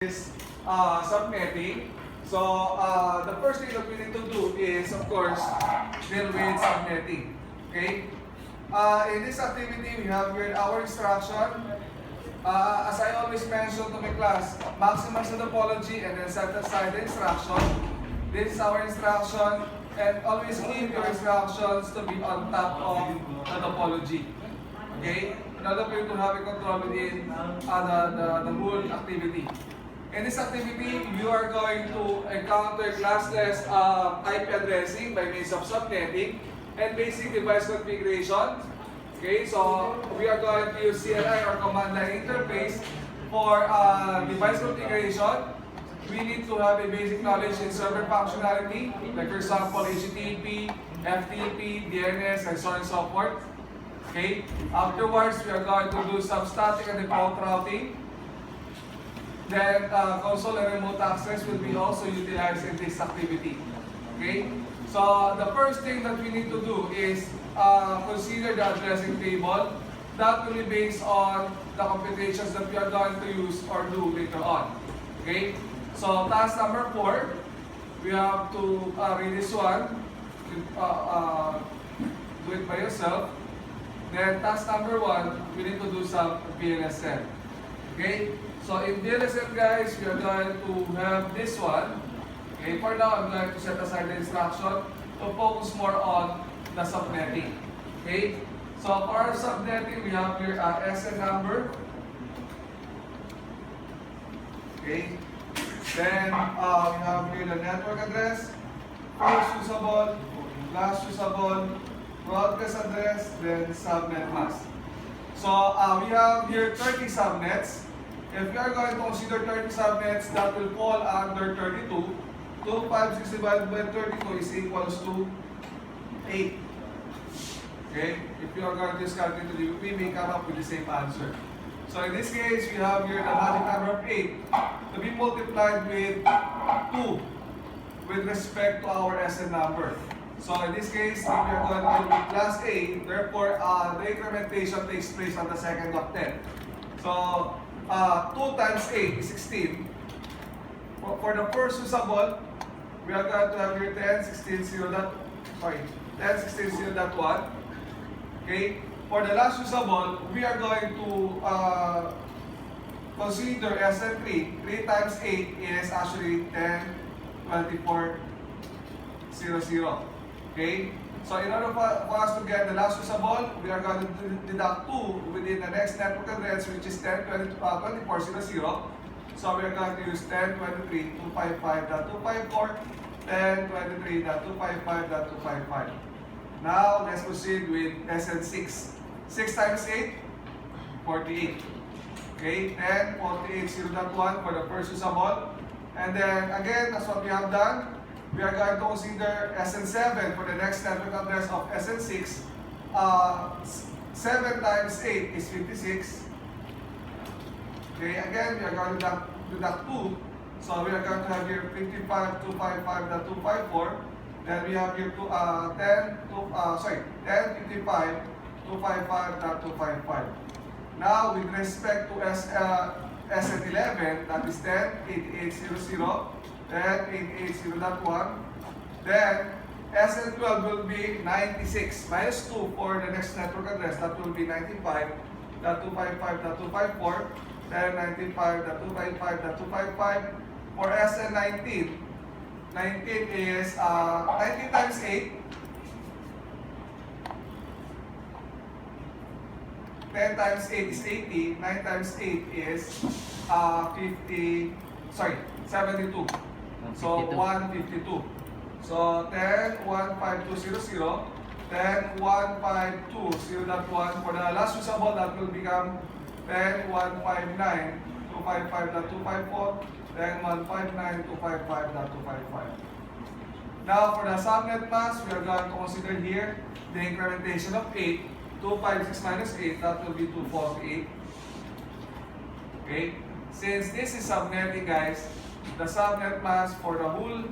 is subnetting. So the first thing that we need to do is, of course, deal with subnetting. Okay. In this activity, we have here our instruction. As I always mention to my class, maximize the topology and then set aside the instruction. This is our instruction, and always keep your instructions to be on top of the topology. Okay? In order for you to have a control within the whole activity. In this activity, you are going to encounter classless IP addressing by means of subnetting and basic device configuration. Okay, so we are going to use CLI or command line interface for device configuration. We need to have a basic knowledge in server functionality, like for example, HTTP, FTP, DNS, and so on and so forth. Okay. Afterwards, we are going to do some static and default routing. Then console and remote access will be also utilized in this activity. Okay. So the first thing that we need to do is consider the addressing table. That will be based on the computations that we are going to use or do later on. Okay. So task number 4, we have to read this one. Do it by yourself. Then task number 1, we need to do some VLSM. Okay. So in VLSM, guys, we are going to have this one. Okay, for now, I'm going to set aside the instruction to focus more on the subnetting. Okay, so for our subnetting, we have here SN number. Okay, then we have here the network address, first usable, last usable, broadcast address, then subnet mask. So we have here 30 subnets. If you are going to consider 30 subnets, that will fall under 32. 256 divided by 32 is equals to 8. Okay? If you are going to just calculate it, we may come up with the same answer. So in this case, we have here the magic number of 8 to be multiplied with 2 with respect to our SN number. So in this case, if we are going to do class A, therefore the incrementation takes place on the second of 10. So 2 times 8 is 16. For the first usable, we are going to have here 10, 16, 0, 10, 16, 0.1. Okay. For the last usable, we are going to consider SN3. 3 times 8 is actually 10, 24, 0. Okay. So in order for us to get the last usable, we are going to deduct 2 within the next network address, which is 10, 24, 0. So we are going to use 1023.255.254, 1023.255.255. Now let's proceed with SN6. 6 times 8, 48. Okay, 10, 48, 0.1 for the first usable. And then again, that's what we have done. We are going to consider SN7 for the next network address of SN6. 7 times 8 is 56. Okay, again, we are going to deduct 2. So we are going to have here 55.255.254. Then we have here 10.55.255.255. Now, with respect to SN11, that is 10.8800, then 88.0.1. Then SN12 will be 96 minus 2 for the next network address. That will be 95.255.254. Then 95.255.255. For SN19, 19 is 19 times 8. 10 times 8 is 80. 9 times 8 is 72. So 152. So 10, 15200. Then 152.0.1 for the last usable, that will become 10, 159.255.254. Then 159.255.255. Now for the subnet mask, we are going to consider here the incrementation of 8. 256 minus 8, that will be 248. Okay? Since this is subnetting, guys, the subnet mask for the whole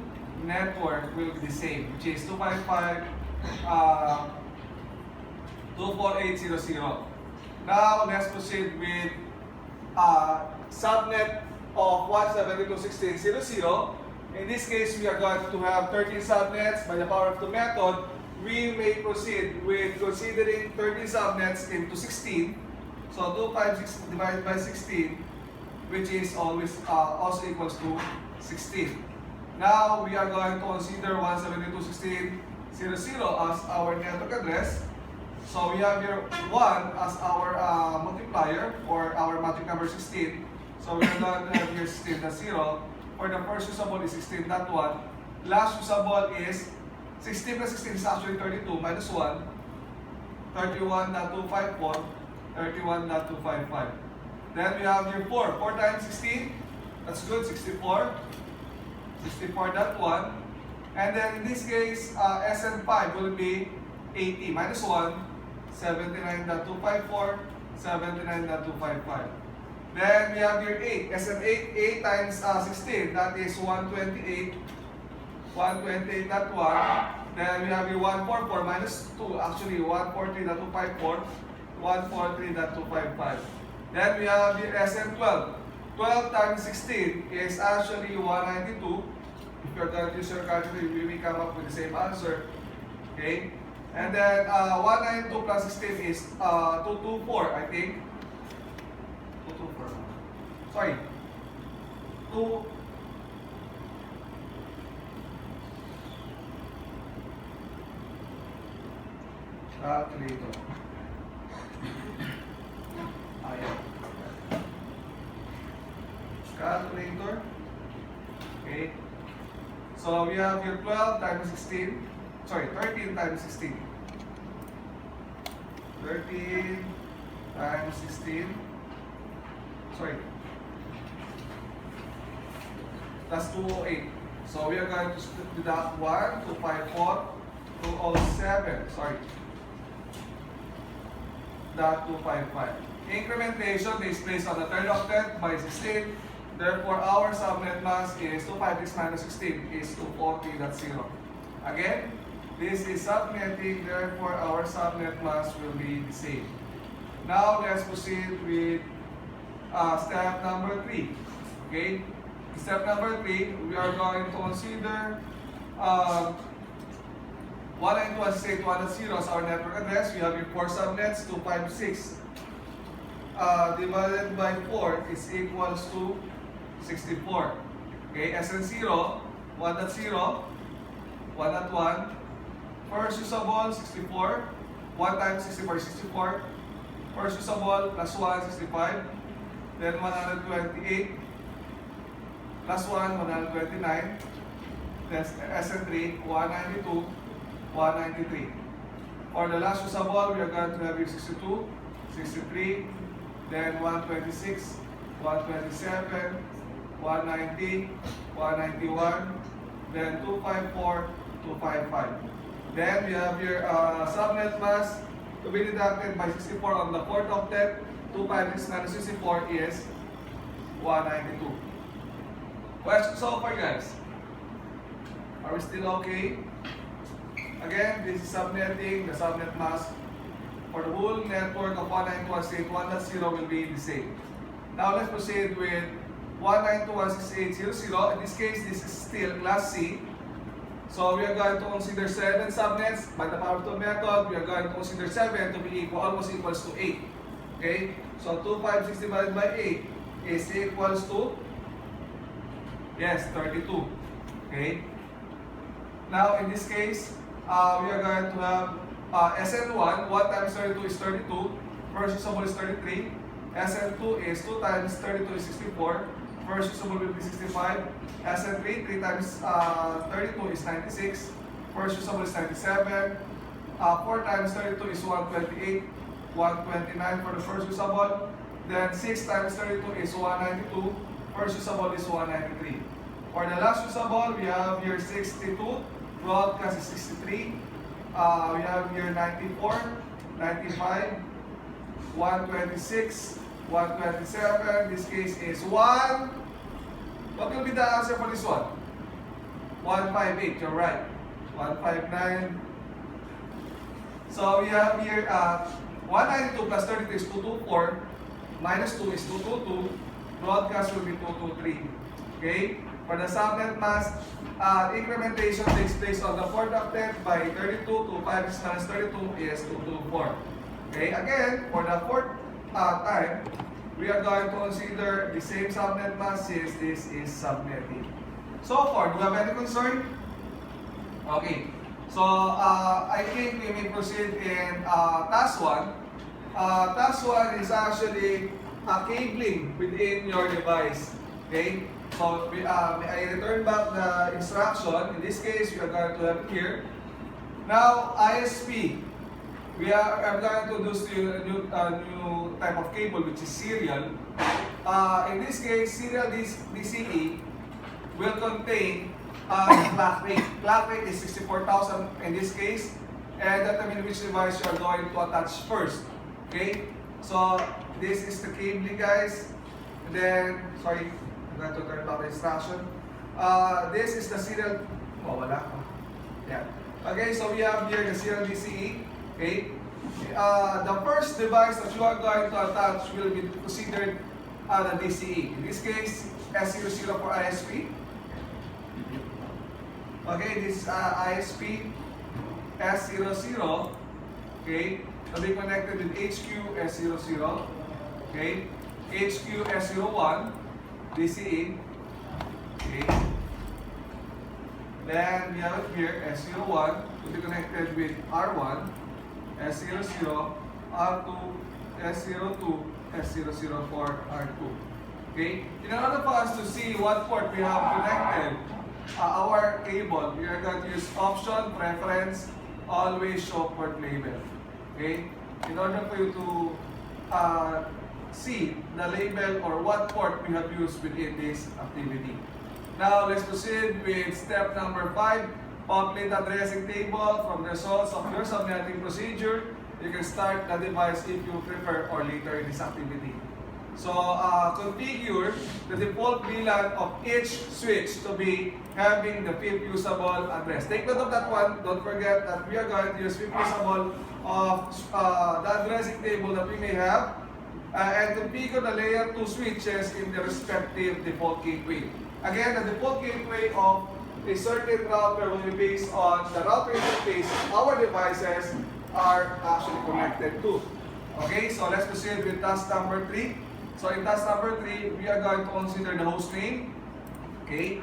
network will be the same, which is 248.0.0. Now let's proceed with subnet of 172.16.00. In this case, we are going to have 13 subnets. By the power of 2 method, we may proceed with considering 13 subnets into 16. So 2 times 6 divided by 16, which is always also equals to 16. Now, we are going to consider 172.16.00 as our network address. So we have here 1 as our multiplier or our magic number 16. So we are going to have here 16.0. For the first usable is 16.1. Last usable is 16 plus 16 is actually 32 minus 1. 31.254. 31.255. Then we have here 4. 4 times 16. That's good. 64. 64.1. And then in this case, SN5 will be 80 minus 1. 79.254. 79.255. Then we have here 8. SN8, 8 times 16, that is 128. 128.1. Then we have here 144 minus 2, actually 143.254. 143.255. Then we have here SN12. 12 times 16 is actually 192. If you're going to use your calculator, we will come up with the same answer. Okay? And then 192 plus 16 is 224, I think. 224. Sorry. 2. Calculator. Ayan. Calculator. Okay. So we have here 12 times 16. Sorry, 13 times 16. 13 times 16. Sorry. That's 208. So we are going to deduct 1, 254, 207. Sorry. That 255. Incrementation is placed on the third octet by 16. Therefore, our subnet mask is 256 minus 16 is 240.0. Again, this is subnetting, therefore our subnet mask will be the same. Now, let's proceed with step number 3. Okay? Step number 3, we are going to consider 192.168.1.0 as our network address. We have your 4 subnets, 256 divided by 4 is equals to 64. Okay, SN0, 1.0, 1.1. First usable, 64. 1 times 64 is 64. First usable, plus 1, 65. Then 128. Plus 1, 129. Then SN3, 192, 193. For the last usable, we are going to have here 62, 63. Then 126, 127. 190, 191, then 254, 255. Then we have your subnet mask to be deducted by 64 on the 4th octet. 256 minus 64 is 192. Question so far, guys? Are we still okay? Again, this is subnetting. The subnet mask for the whole network of 192.168.1.0 will be the same. Now let's proceed with 192.168.0.0. In this case, this is still class C. So we are going to consider 7 subnets. By the power of 2 method, we are going to consider 7 to be almost equals to 8. Okay? So 256 divided by 8 is equals to, yes, 32. Okay? Now in this case, we are going to have SN1, 1 times 32 is 32. First usable is 33. SN2 is 2 times 32 is 64. First usable will be 65. SN3, 3 times 32 is 96. First usable is 97. 4 times 32 is 128. 129 for the first usable. Then 6 times 32 is 192. First usable is 193. For the last usable, we have here 62. Broadcast is 63. We have here 94, 95, 126, 127. This case is 1. What will be the answer for this one? 158. You're right. 159. So we have here 192 plus 32 is 224. Minus 2 is 222. broadcast will be 223. Okay? For the subnet mask, incrementation takes place on the fourth octet by 32 to 5 minus 32 is 224. Okay? Again, for the fourth time, we are going to consider the same subnet mask since this is subnetting. So far, do you have any concern? Okay. So, I think we may proceed in task 1. Task 1 is actually cabling within your device. Okay? So, I return back the instruction. In this case, we are going to have it here. Now, ISP. I'm going to introduce to you a new type of cable, which is serial. In this case, serial DCE will contain clock rate. Clock rate is 64,000 in this case, and that means which device you are going to attach first. Okay, so this is the cabling, guys. And then, sorry, I'm going to turn back the instruction. This is the serial. Oh, wala. Yeah. Okay, so we have here the serial DCE. Okay, the first device that you are going to attach will be considered the DCE. In this case, S00 for ISP. Okay, this is ISP S00. Okay, will be connected with HQ S00. Okay, HQ S01 DCE. Okay, then we have it here S01 will be connected with R1 S00, R2, S02, S00 for R2. Okay? In order for us to see what port we have connected our cable, we are going to use option, preference, always show port label. Okay? In order for you to see the label or what port we have used within this activity. Now, let's proceed with step number 5. Complete addressing table from the results of your subnetting procedure. You can start the device if you prefer or later in this activity. So, configure the default VLAN of each switch to be having the fifth usable address. Take note of that one. Don't forget that we are going to use fifth usable of the addressing table that we may have and configure the layer 2 switches in the respective default gateway. Again, the default gateway of a certain router will be based on the router interface our devices are actually connected to. Okay, so let's proceed with task number 3. So in task number 3, we are going to consider the host name. Okay,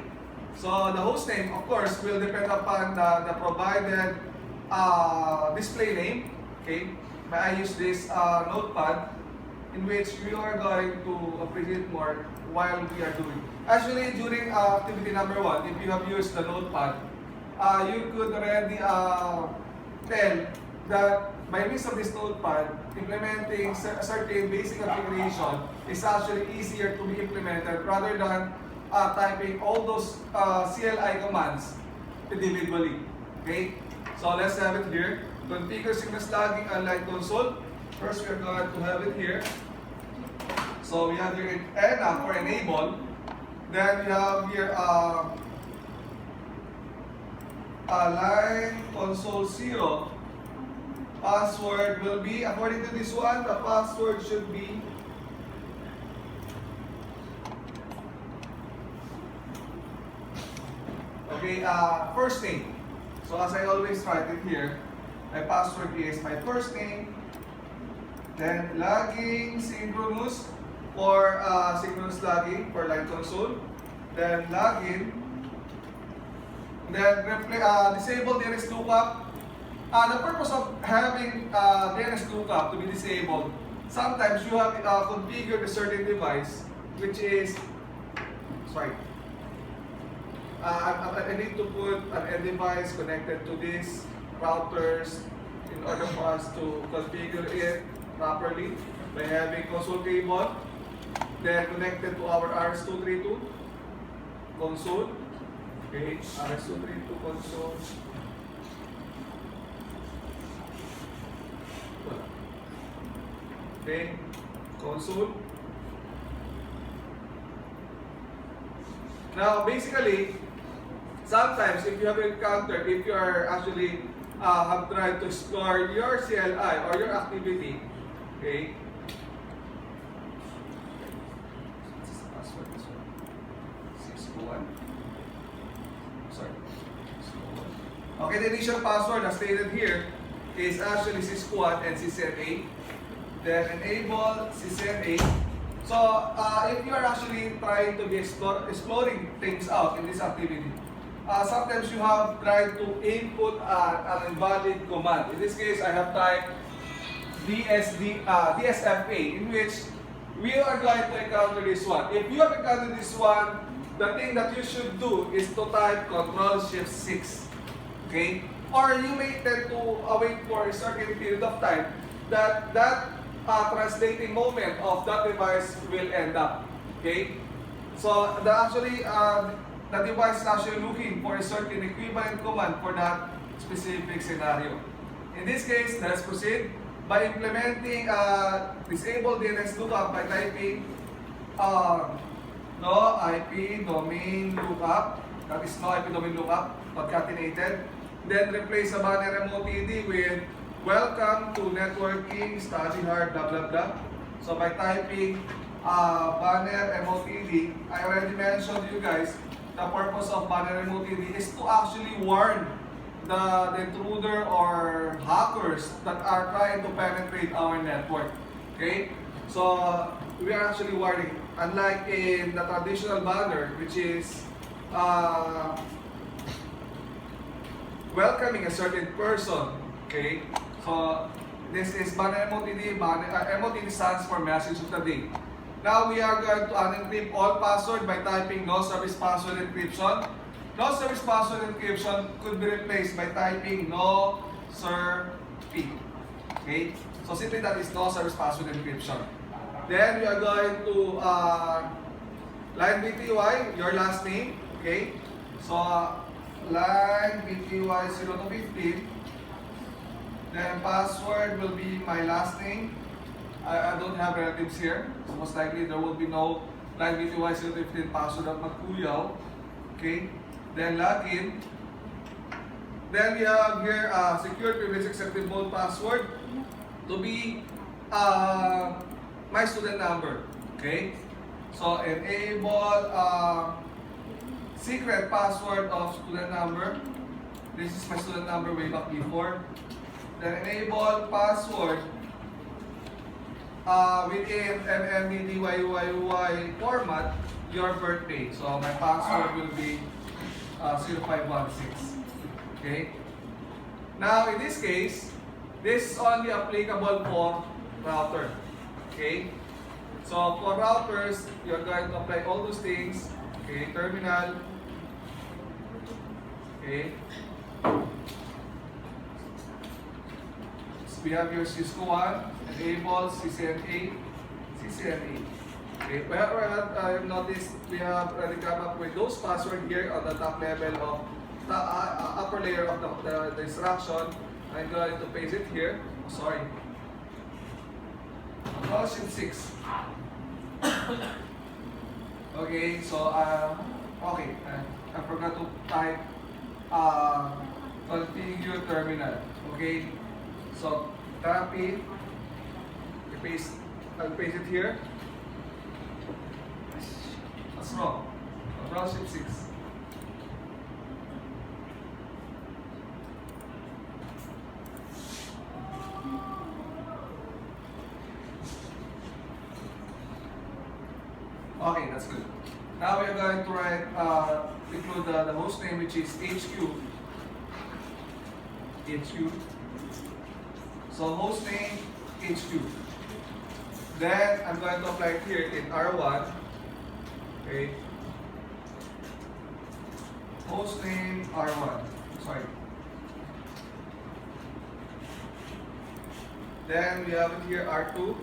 so the host name, of course, will depend upon the provided display name. Okay, may I use this notepad in which we are going to appreciate more while we are doing. Actually, during activity number 1, if you have used the notepad, you could already tell that by means of this notepad, implementing a certain basic configuration is actually easier to be implemented rather than typing all those CLI commands individually. Okay, so let's have it here. Configure signals logging and line console. First, we are going to have it here. So we have here ENA for enable. Then we have here line console 0. Password will be, according to this one, the password should be okay, first name. So as I always write it here, my password is my first name, then logging synchronous for synchronous logging for line console, then login, then disable DNS lookup. The purpose of having DNS lookup to be disabled, sometimes you have configured a certain device, which is, sorry, I need to put an end device connected to these routers in order for us to configure it properly by having console cable, then connected to our RS-232 console. Okay, RS-232 console. Okay, console. Now, basically, sometimes if you have encountered, if you are actually have tried to explore your CLI or your activity, okay, Cisco 1. Sorry. Cisco 1. Okay, the initial password as stated here is actually Cisco 1 and CCNA. Then enable CCNA. So, if you are actually trying to be exploring things out in this activity, sometimes you have tried to input an invalid command. In this case, I have typed DSFA, in which we are going to encounter this one. If you have encountered this one, the thing that you should do is to type Control-Shift-6. Okay? Or you may tend to wait for a certain period of time that translating moment of that device will end up. Okay? So the device is actually looking for a certain equivalent command for that specific scenario. In this case, let's proceed by implementing disable DNS lookup by typing no IP domain lookup. That is no IP domain lookup, concatenated. Then replace the banner MOTD with welcome to networking, study hard, blah blah blah. So by typing banner MOTD, I already mentioned to you guys the purpose of banner MOTD is to actually warn the intruder or hackers that are trying to penetrate our network. Okay? So we are actually warning. Unlike in the traditional banner, which is welcoming a certain person. Okay? So this is banner MOTD. MOTD stands for message of the day. Now we are going to unencrypt all password by typing no service password encryption. No service password encryption could be replaced by typing no sir P. Okay? So simply that is no service password encryption. Then we are going to line BTY, your last name. Okay? So line BTY 0 to 15. Then password will be my last name. I don't have relatives here. So most likely there will be no line BTY 0 to 15 password at Magkuyaw. Okay? Then login. Then we have here secure privilege acceptable password to be my student number. Okay? So enable secret password of student number. This is my student number way back before. Then enable password within MMEDYYY format your birthday. So my password will be 0516. Okay? Now in this case, this is only applicable for router. Okay? So for routers, you're going to apply all those things. Okay, terminal. Okay. So we have your Cisco 1, enable CCNA. Okay, well, I've noticed we have already come up with those passwords here on the top level of the upper layer of the instruction. I'm going to paste it here. Oh, sorry. Version 6. Okay, so okay, I forgot to type configure terminal. Okay, so copy, I'll paste it here. That's wrong. Version 6. Okay, that's good. Now we are going to write, include the host name, which is HQ. So host name HQ. Then I'm going to apply it here in R1. Okay. Host name R1. Sorry. Then we have it here R2.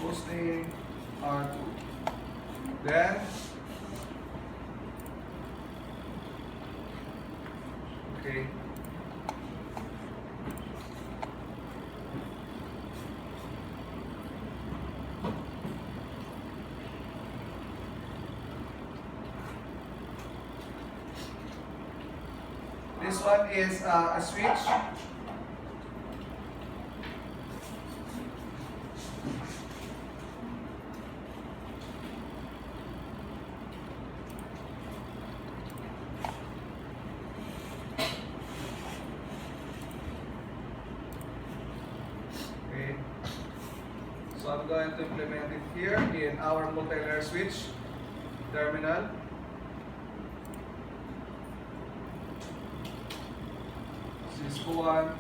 Hosting R2. Then okay. This one is a switch. Okay. So I'm going to implement it here in our multi-layer switch terminal. Cisco 1,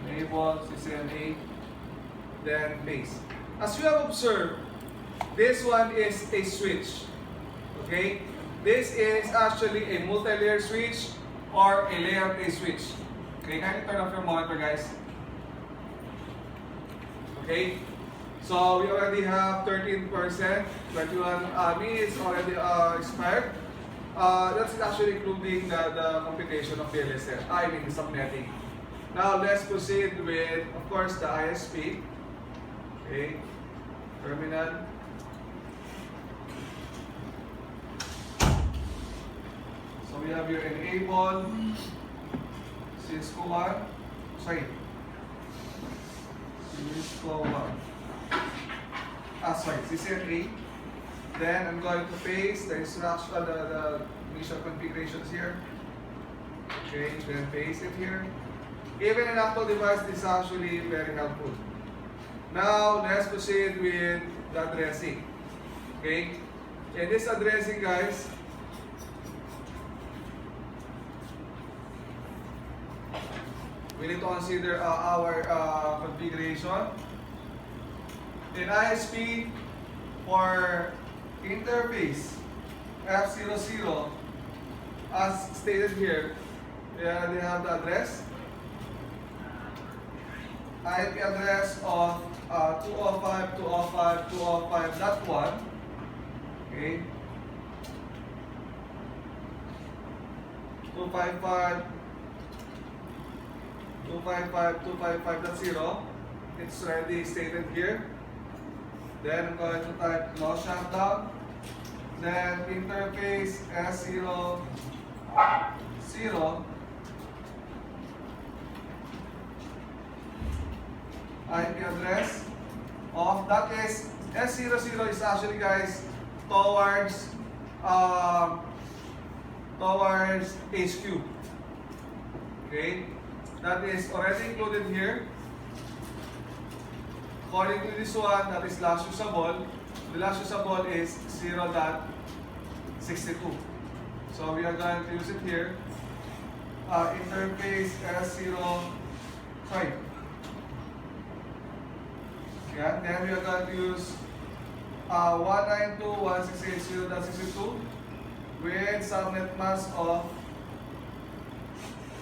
enable, CCNA, then base. As you have observed, this one is a switch. Okay? This is actually a multi-layer switch or a layout A switch. Okay, can you turn off your monitor, guys? Okay? So we already have 13%, 21 minutes already expired. That's actually including the computation of the LSL, I mean the subnetting. Now let's proceed with, of course, the ISP. Okay, terminal. So we have your enable, Cisco 1, sorry, Cisco 1. Sorry, CCNA. Then I'm going to paste the instruction, the initial configurations here. Okay, then paste it here. Even in actual device, this is actually very helpful. Now, let's proceed with the addressing. Okay, in this addressing, guys, we need to consider our configuration. In ISP, for interface F00, as stated here, they have the address, IP address of 205.205.1, okay, 255.255.0. It's already stated here. Then I'm going to type no shutdown. Then interface S00, IP address of, that is S00 is actually, guys, towards HQ. Okay, that is already included here. According to this one, that is last usable. The last usable is 0.62. So we are going to use it here. Interface S0, sorry. Yeah, then we are going to use 192.168.0.62 with subnet mask of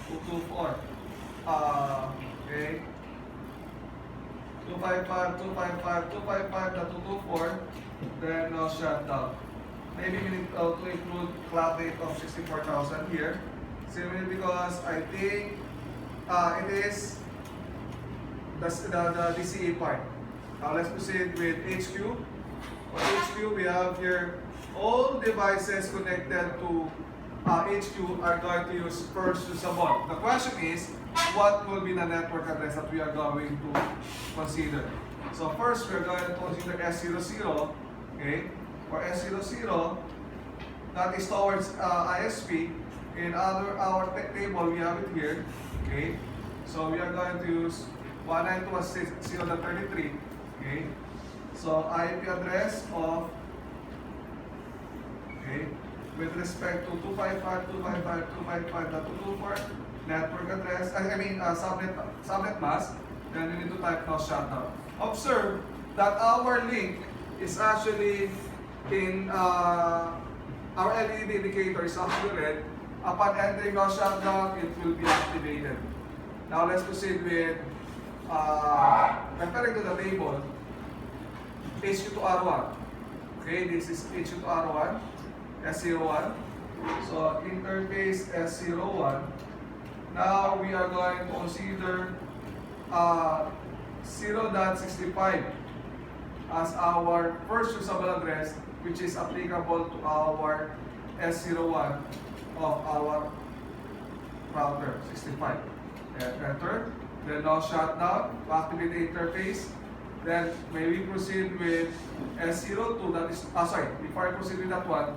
224. Okay. 255.254, then no shutdown. Maybe we need to include clock rate of 64,000 here, simply because I think it is the DCA part. Now let's proceed with HQ. For HQ, we have here all devices connected to HQ are going to use first usable. The question is, what will be the network address that we are going to consider? So first, we're going to consider S00. Okay, for S00, that is towards ISP. In our table, we have it here. Okay, so we are going to use 192.168.0.33. Okay, so IP address of, okay, with respect to 255.255.254 network address, subnet mask, then we need to type no shutdown. Observe that our link is actually in our LED indicator is actually red. Upon entering no shutdown, it will be activated. Now let's proceed with referring to the table, HQ to R1. Okay, this is HQ to R1, S01. So interface S01. Now we are going to consider 0.65 as our first usable address, which is applicable to our S01 of our router 65. And enter. Then now shutdown to activate the interface. Then may we proceed with S02, that is, before I proceed with that one,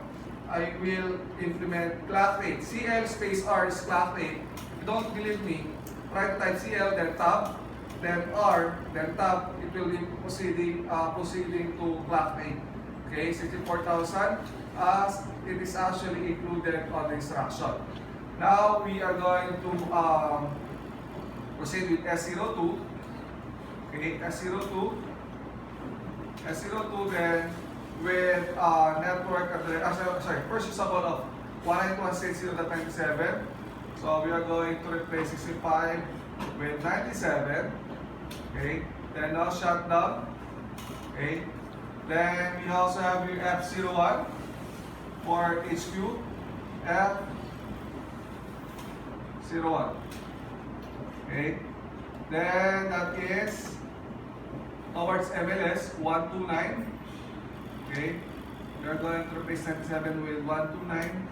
I will implement clock rate. CL space R is clock rate. If you don't believe me, try to type CL, then tab, then R, then tab. It will be proceeding to clock rate. Okay, 64,000 as it is actually included on the instruction. Now we are going to proceed with S02. Okay, S02 then with network address, first usable of 192.168.97. So we are going to replace 65 with 97. Okay, then now shutdown. Okay, then we also have your F01 for HQ, F01. Okay, then that is towards MLS 129. Okay, we are going to replace 97 with 129.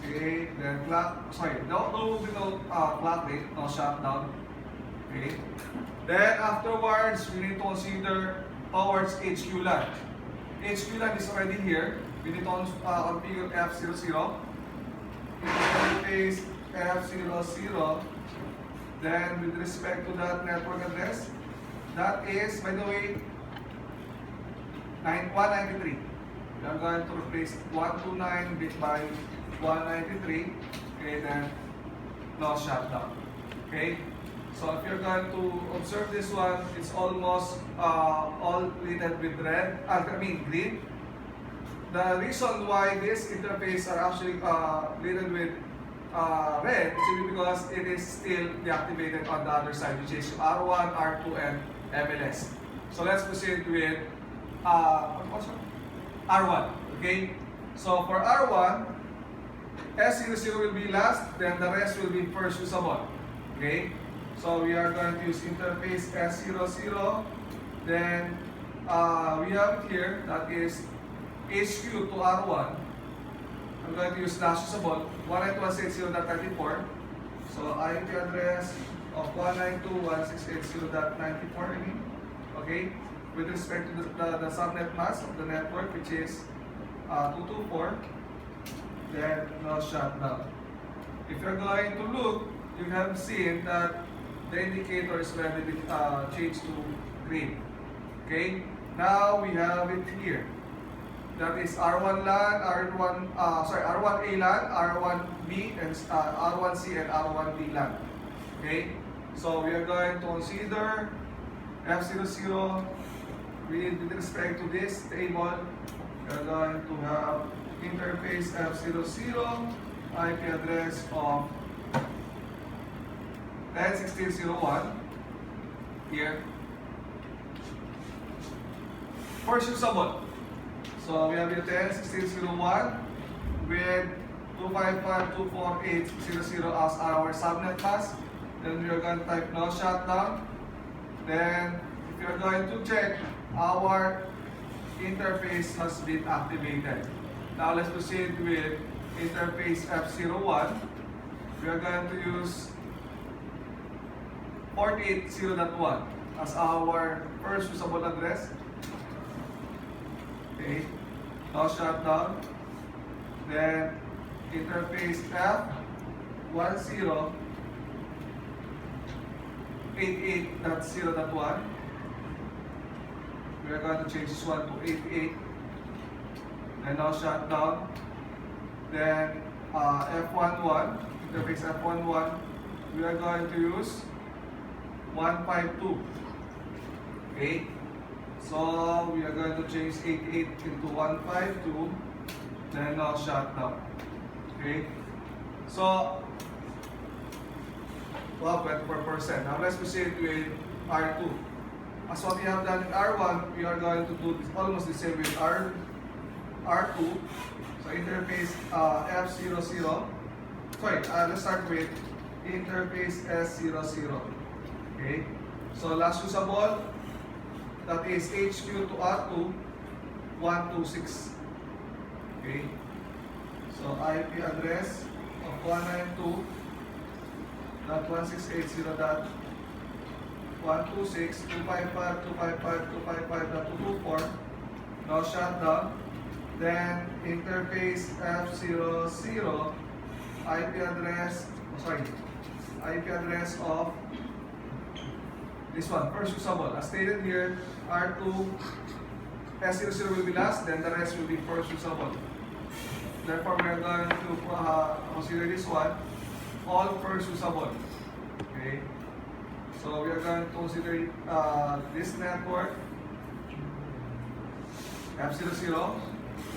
Okay, then clock, clock rate, no shutdown. Okay, then afterwards we need to consider towards HQ LAN. HQ LAN is already here. We need to configure F00. Interface F00. Then with respect to that network address, that is, by the way, 193. We are going to replace 129 bit by 193. Okay, then no shutdown. Okay, so if you're going to observe this one, it's almost all lit with red. Green. The reason why this interface are actually lit with red is simply because it is still deactivated on the other side, which is R1, R2, and MLS. So let's proceed with R1. Okay, so for R1, S00 will be last, then the rest will be first usable. Okay, so we are going to use interface S00. Then we have it here, that is HQ to R1. I'm going to use slash usable 192.168.34. So IP address of 192.168.94. Okay, with respect to the subnet mask of the network, which is 224. Then no shutdown. If you're going to look, you have seen that the indicator is already been changed to green. Okay, now we have it here. That is R1 LAN, R1A LAN, R1B, and R1C and R1D LAN. Okay, so we are going to consider F00 with respect to this table. We are going to have interface F00, IP address of 10.16.01 here. First usable. So we have your 10.16.01 with 255.248.00 as our subnet mask. Then we are going to type no shutdown. Then if you are going to check, our interface has been activated. Now let's proceed with interface F01. We are going to use 48.0.1 as our first usable address. Okay, no shutdown. Then interface F10 88.0.1. We are going to change this one to 88. And now shutdown. Then F11, interface F11, we are going to use 152. Okay, so we are going to change 88 into 152. Then now shutdown. Okay, so 24%. Now let's proceed with R2. As what we have done in R1, we are going to do this, almost the same with R2. So interface F00. Let's start with interface S00. Okay. So last usable, that is HQ to R2, 126. Okay. So IP address of 192.168.126.255.255.254. Now shut down. Then interface F00 IP address of this one, first usable. As stated here, R2 S00 will be last, then the rest will be first usable. Therefore, we are going to consider this one all first usable. Okay. So we are going to consider this network F00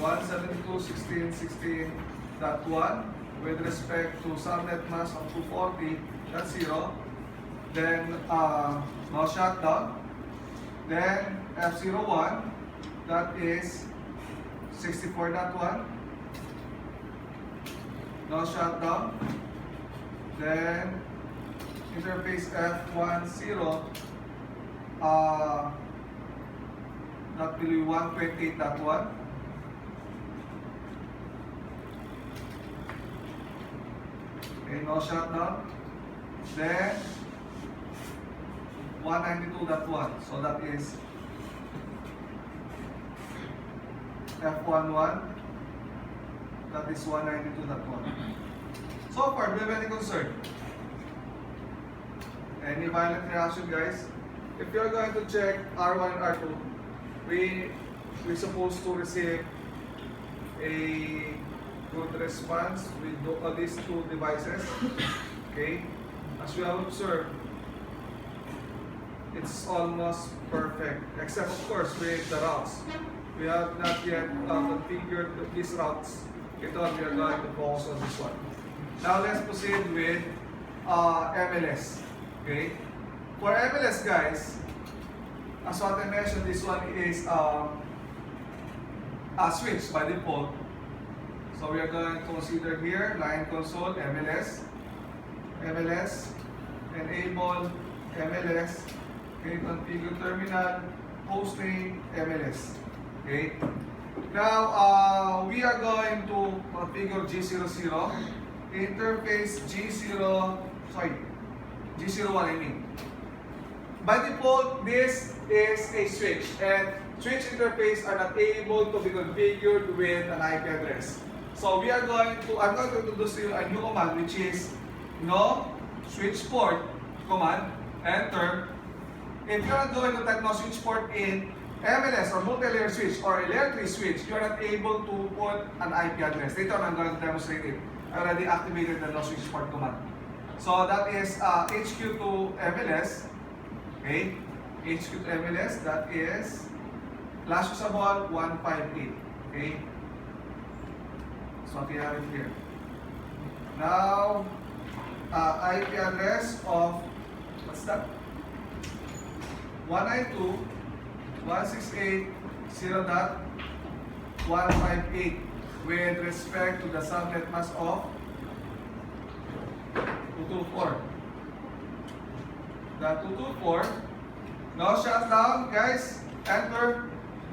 172.16.16.1 with respect to subnet mask of 240, that's 0. Then now shut down. Then F01, that is 64.1. Now shut down. Then interface F10, that will be 128.1. Okay, now shut down. Then 192.1, so that is F11, that is 192.1. So far, do you have any concern? Any violent reaction, guys? If you're going to check R1 and R2, we're supposed to receive a good response with these two devices. Okay? As we have observed, it's almost perfect, except of course with the routes. We have not yet configured these routes. Ito, we are going to focus on this one. Now let's proceed with MLS. Okay? For MLS, guys, as what I mentioned, this one is a switch by default. So we are going to consider here line console MLS, enable MLS, okay, configure terminal, host name MLS. Okay. Now we are going to configure G00, interface G01 I mean. By default, this is a switch, and switch interface are not able to be configured with an IP address. So I'm going to introduce you a new command, which is no switch port command. Enter. If you're not going to type no switch port in MLS or multi-layer switch or a layer 3 switch, you're not able to put an IP address. Later on, I'm going to demonstrate it. I already activated the no switch port command. So that is HQ to MLS. Okay, HQ to MLS, that is last usable 158. Okay, so we have it here. Now, IP address of, what's that? 192.168.0.158 with respect to the subnet mask of 224. The 224. Now shut down, guys. Enter.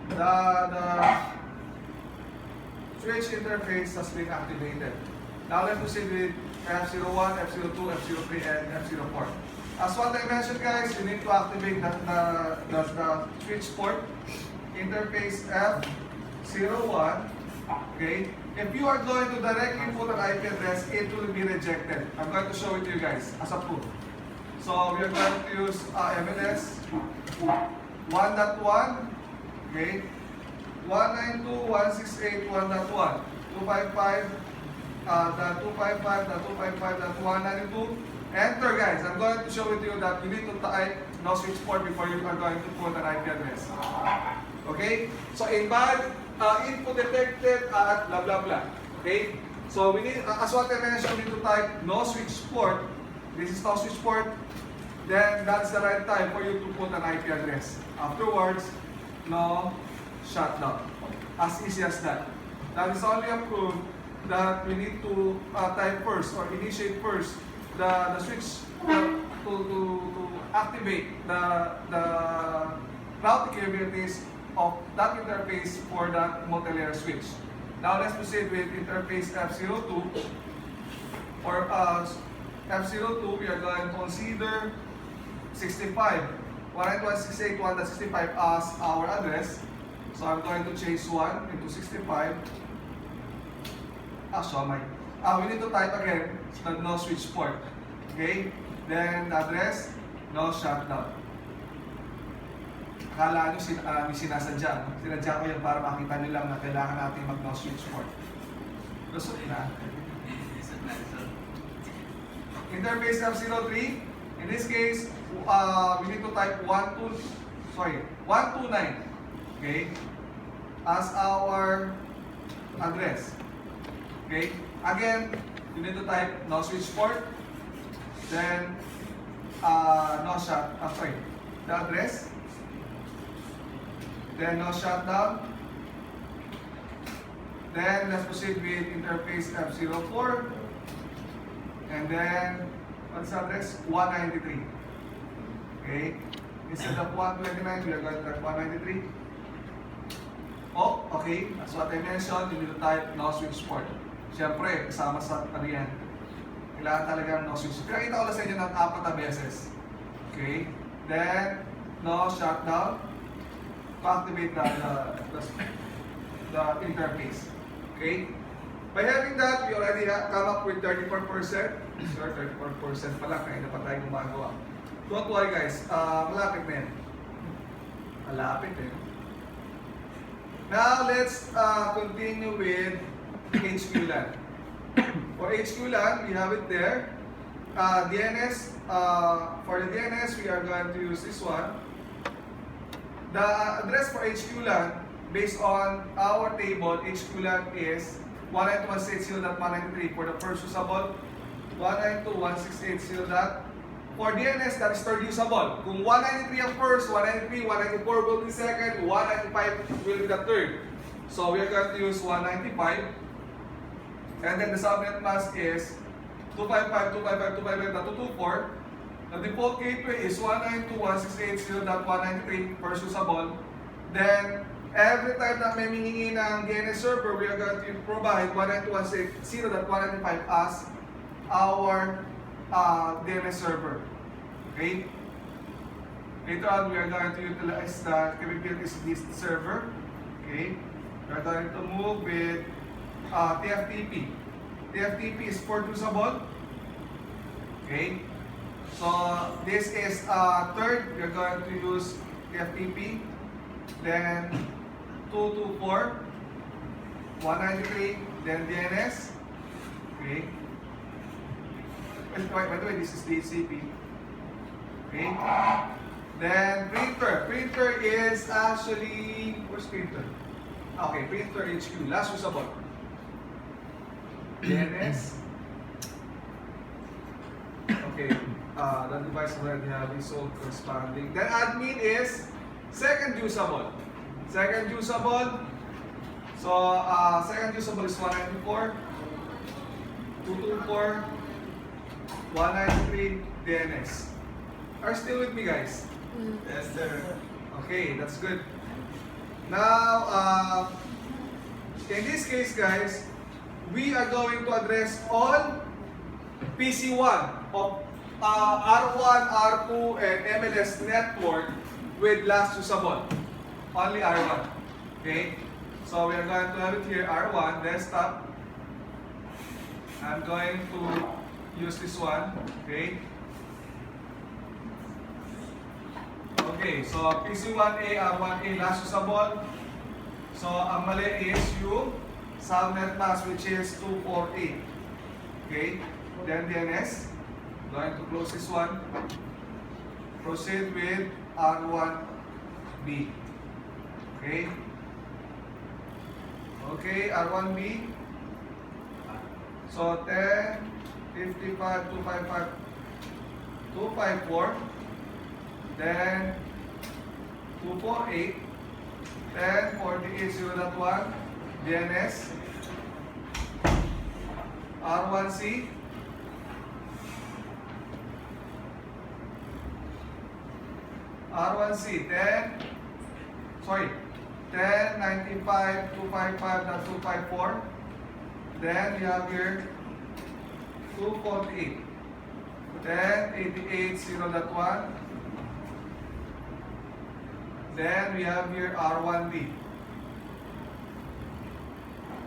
The switch interface has been activated. Now let's proceed with F01, F02, F03, and F04. As what I mentioned, guys, you need to activate the switch port. Interface F01. Okay. If you are going to directly put an IP address, it will be rejected. I'm going to show it to you guys as a proof. So we are going to use MLS 1.1, okay, 192.168.1.1, 255.255.255.192. Enter, guys. I'm going to show it to you that you need to type no switch port before you are going to put an IP address. Okay? So invalid input detected at blah blah blah. Okay? So we need, as what I mentioned, we need to type no switch port. This is no switch port. Then that's the right time for you to put an IP address. Afterwards, no shutdown. As easy as that. That is only a proof that we need to type first or initiate first the switch to activate the routing capabilities of that interface for that multi-layer switch. Now let's proceed with interface F02. For F02, we are going to consider 65. 192.168.1.65 as our address. So I'm going to change 1 into 65. We need to type again the no switch port. Okay? Then the address, no shutdown. Akala nyo sinasadya. No? Sinadya ko yan para makita nyo lang na kailangan natin mag-no switch port. Lusot na. Interface F03. In this case, we need to type 129. Okay? As our address. Okay? Again, you need to type no switch port. Then, the address. Then no shutdown. Then let's proceed with interface F04. And then, what's the address? 193. Okay? Instead of 129, we are going to type 193. Oh, okay. That's what I mentioned. You need to type no switch port. Siyempre, kasama sa yan. Kailangan talaga no switch. Pinakita ko lang sa inyo ng 4 na beses. Okay? Then, no shutdown. Activate the interface. Okay? By having that, we already come up with 34%. Sure, 34% pala. Kaya na pa tayo gumagawa. Don't worry guys. Malapit na yan. Malapit eh. Now, let's continue with HQLAN. For HQLAN, we have it there. DNS, for the DNS, we are going to use this one. The address for HQLAN, based on our table, HQLAN is 192.168.193 for the first usable, 192.168.0. For DNS, that is third usable. Kung 193 ang first, 193, 194 will be second, 195 will be the third. So we are going to use 195. And then the subnet mask is 255.255.255.224. The default gateway is 192.168.0.193 first usable. Then, every time na may hihingi ng DNS server, we are going to provide 192.168.0.195 as our DNS server. Okay? Later on, we are going to utilize the capabilities of this server. Okay? We are going to move with TFTP. TFTP is port usable. Okay? So, this is third. We are going to use TFTP. Then, 224, 193, then DNS. Okay? By the way, this is DHCP. Okay? Then, printer. Printer is actually, where's printer? Okay, printer HQ, last usable. DNS. Okay, the device already have its own corresponding. Then admin is second usable. Second usable. So, second usable is 194, 224, 193, DNS. Are still with me, guys? Yes, sir. Okay, that's good. Now, in this case, guys, we are going to address all PC1 of R1, R2, and MLS network with last usable. Only R1. Okay? So we are going to have it here, R1, desktop. I'm going to use this one. Okay? Okay, so PC1A, R1A, last usable. So ang mali is yung subnet mask, which is 248. Okay? Then DNS. Going to close this one. Proceed with R1B. Okay? Okay, R1B. So 10, 55, 255, 254. Then 248. 10, 48.0.1. DNS. R1C. R1C, 10.95.255.254. Then we have here 248. Then 88.0.1. Then we have here R1B.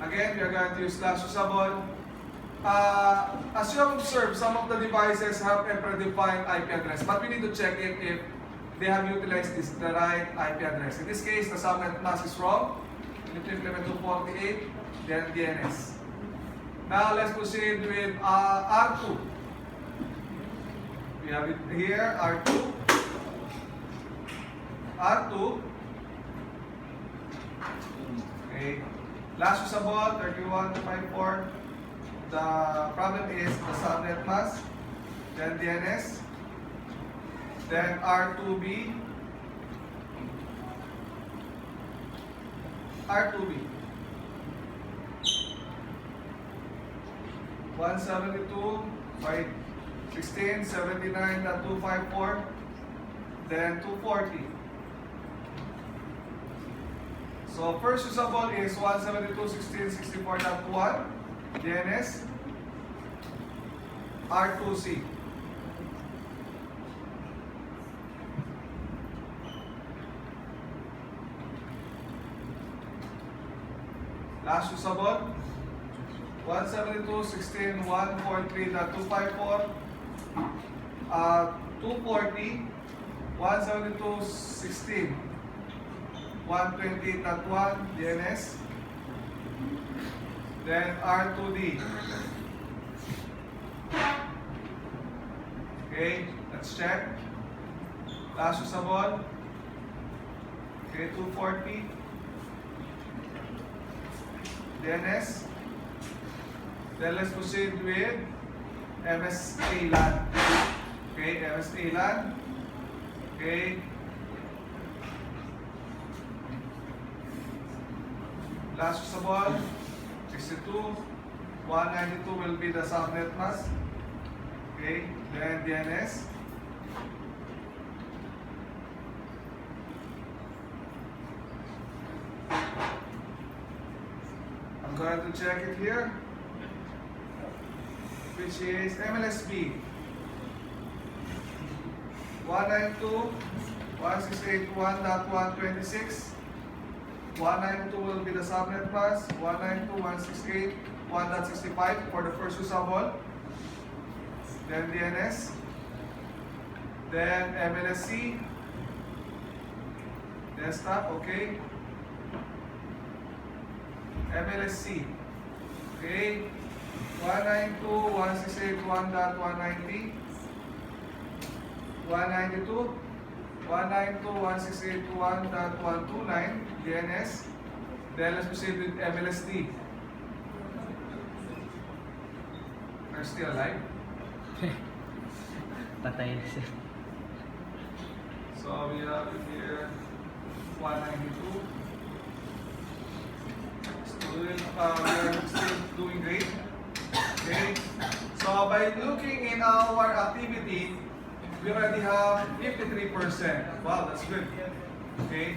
Again, we are going to use slash usable. As you have observed, some of the devices have a predefined IP address, but we need to check it if they have utilized the right IP address. In this case, the subnet mask is wrong. We need to implement 248, then DNS. Now let's proceed with R2. We have it here, R2. R2. Okay. Last usable, 31.54. The problem is the subnet mask, then DNS, then R2B, R2B, 172.16.79.254, then 240. So first usable is 172.16.64.1, DNS, R2C. Last usable, 172.16.143.254, 240, 172.16.128.1, DNS, then R2D. Okay, let's check. Last usable. Okay, 240. DNS. Then let's proceed with MSA LAN. Okay, MSA LAN. Okay. Last usable. 62. 192 will be the subnet mask. Okay, then DNS. I'm going to check it here, which is MLSB 192.168.1.126. 192 will be the subnet mask. 192.168.1.65 for the first usable. Then DNS, then MLSC, desktop, okay, MLSC, okay, 192.168.1.190, 192, 192.168.1.129, DNS, then let's proceed with MLSD. Are still alive? Patay na siya. So we have it here 192. We are still doing great. Okay. So by looking in our activity, we already have 53%. Wow, that's good. Okay.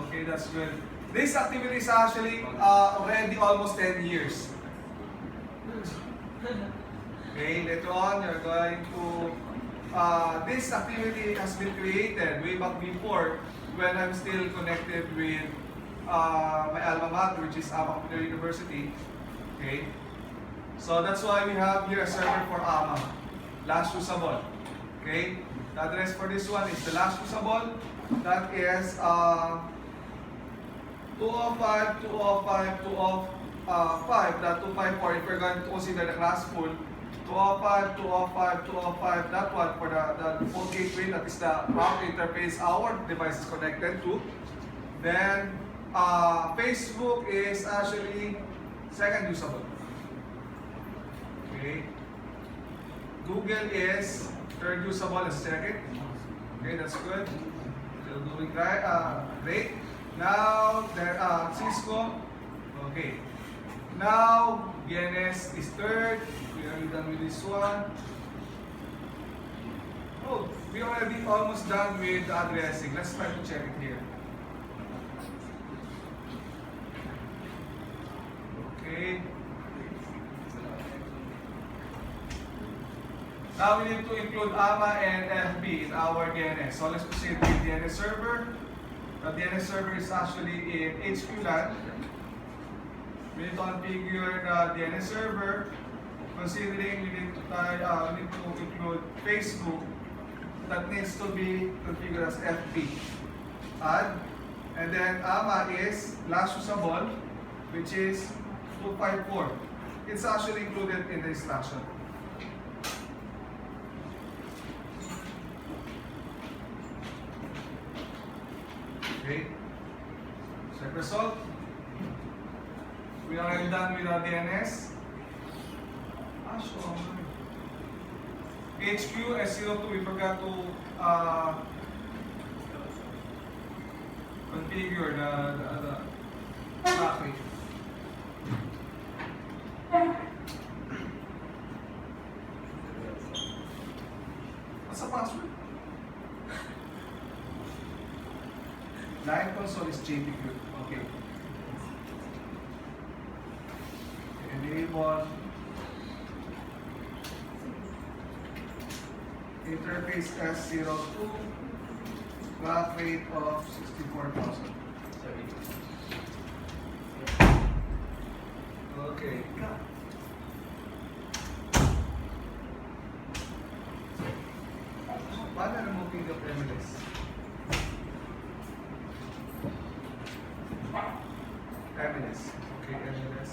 Okay, that's good. This activity is actually already almost 10 years. Okay, later on you're going to, this activity has been created way back before when I'm still connected with my alma mater, which is AMA University. Okay, so that's why we have here a server for AMA, last usable. Okay, the address for this one is the last usable. That is 205.205.205.254 if we're going to consider the class full. 205.205.205.1 for the default gateway, that is the route interface our device is connected to. Then Facebook is actually second usable. Okay. Google is third usable. Let's check it. Okay, that's good. Still doing great. Now there Cisco. Okay. Now DNS is third. We are done with this one. Oh, we already almost done with the addressing. Let's try to check it here. Now we need to include AMA and FB in our DNS. So let's proceed with DNS server. The DNS server is actually in HQ LAN. We need to configure the DNS server. Considering we need to include Facebook, that needs to be configured as FB. Add. And then AMA is last usable, which is 254. It's actually included in the instruction. Okay. Check result. We are already done with our DNS. HQ S02, we forgot to configure the traffic. What's the password? Line console is JPHM. Okay. Enable interface S02, clock rate of 64,000. Okay. Paano removing the MLS? MLS. Okay, MLS.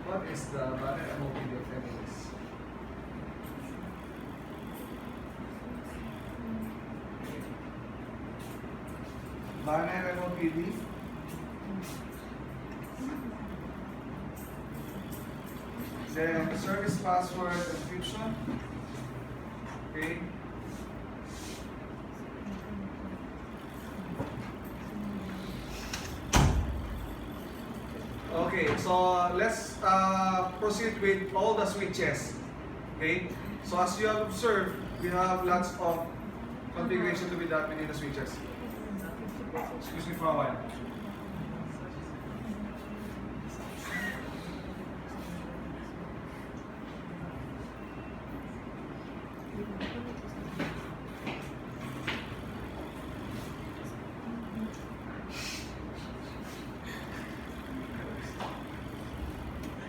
What is the banner MOPD of MLS? Banner MOPD. Then service password encryption. Okay. Okay, so let's proceed with all the switches. Okay, so as you have observed, we have lots of configuration to be done within the switches. Excuse me for a while.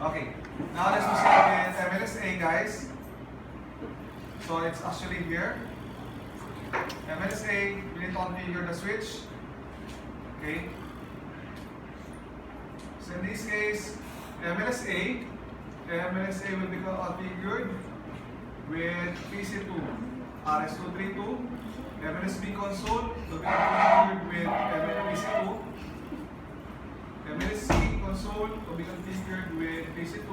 Okay, now let's proceed with MLSA, guys. So it's actually here. MLSA, we need to configure the switch. Okay. So in this case, MLSA will be configured with PC2, RS232. MLSB console will be configured with PC2. MLSC console will be configured with PC2.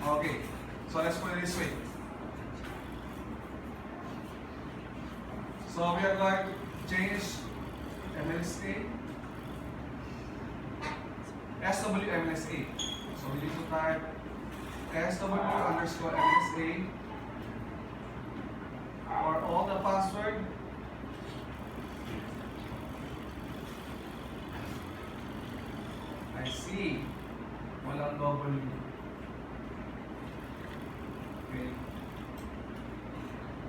Okay, so let's put it this way. So we are going to change MLSA, SWMLSA. So we need to type SW_MLSA for all the password. I see. Walang W. Okay.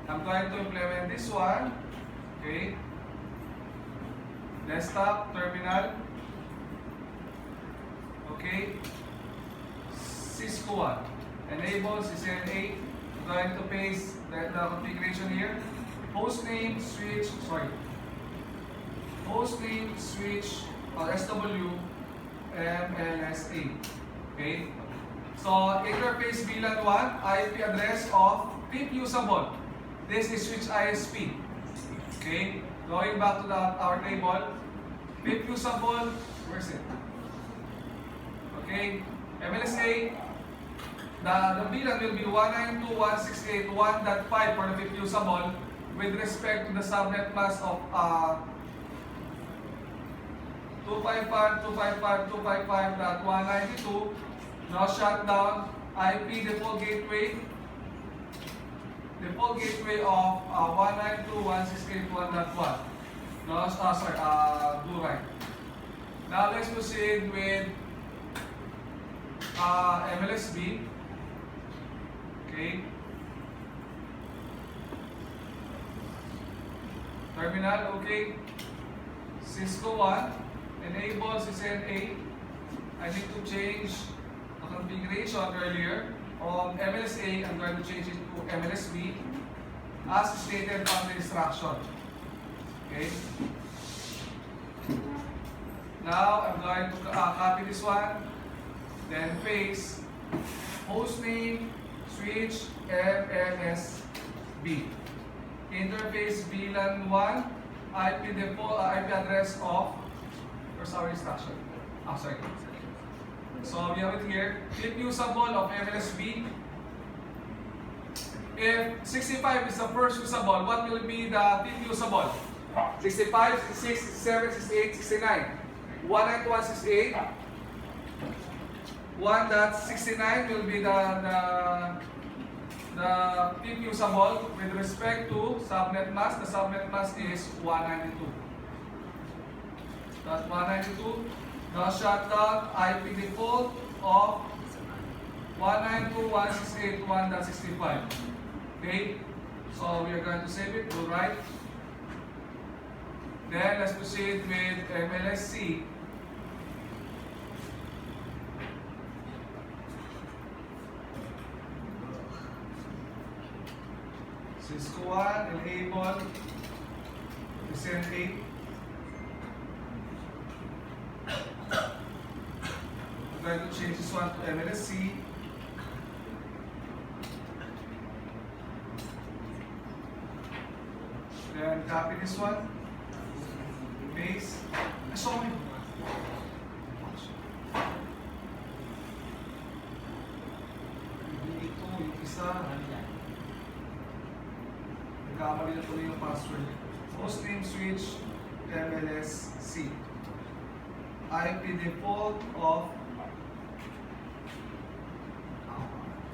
I'm going to implement this one. Okay. Desktop, terminal. Okay. Cisco one. Enable CCNA. I'm going to paste the configuration here. Hostname, switch, hostname, switch, or SW, MLSA. Okay. So interface VLAN 1, IP address of PIP usable. This is switch ISP. Okay. Going back to our table, PIP usable, where's it? Okay. MLSA, the VLAN will be 192.168.1.5 for the PIP usable with respect to the subnet mask of 255.255.192 Now shut down IP default gateway. Default gateway of 192.168.1.1. No, sorry, do right. Now let's proceed with MLSB. Okay. Terminal, okay. Cisco 1. Enable CCNA. I need to change the configuration earlier. On MLSA, I'm going to change it to MLSB as stated on the instruction. Okay. Now I'm going to copy this one, then paste hostname switch MLSB. Interface VLAN 1 IP default IP address of. Where's our instruction? Sorry. So we have it here. Clip usable of MLSB. If 65 is the first usable, what will be the clip usable? 65, 66, 67, 68, 69. 192.168. 1.69 will be the clip usable with respect to subnet mask. The subnet mask is 192. That's 192. Now shut down IP default of 192.168.1.65. Okay, so we are going to save it, do right. Then let's proceed with MLSC. Cisco 1, enable, send 8. I'm going to change this one to MLSC. Then copy this one. Paste. Sorry. Ito, yung isa. Nagkamali na tuloy yung password. Hostname switch MLSC. IP default of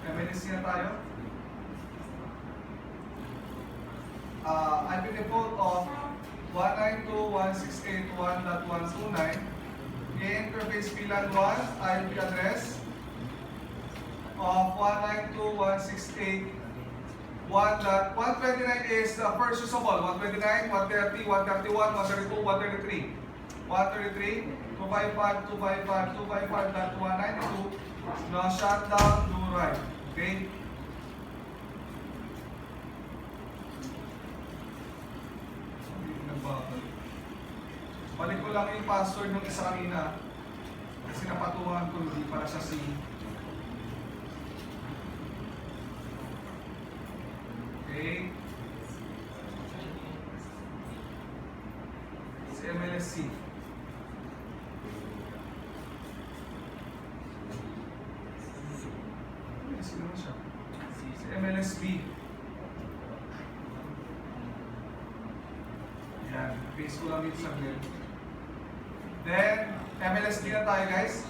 MLSC na tayo. IP default of 192.168.1.129. Interface VLAN 1 IP address of 192.168.1.129 is the first usable. 129, 130, 131, 132, 133. 133, 255, 255, 255.192. Now shut down, do right. Okay? Balik ko lang yung password ng isa kanina kasi napatungan ko hindi para sa C. Okay. Si MLSC. MLSC naman siya. Si MLSB. Yan. Paste ko lang dito sa grid. Then, MLSD na tayo guys.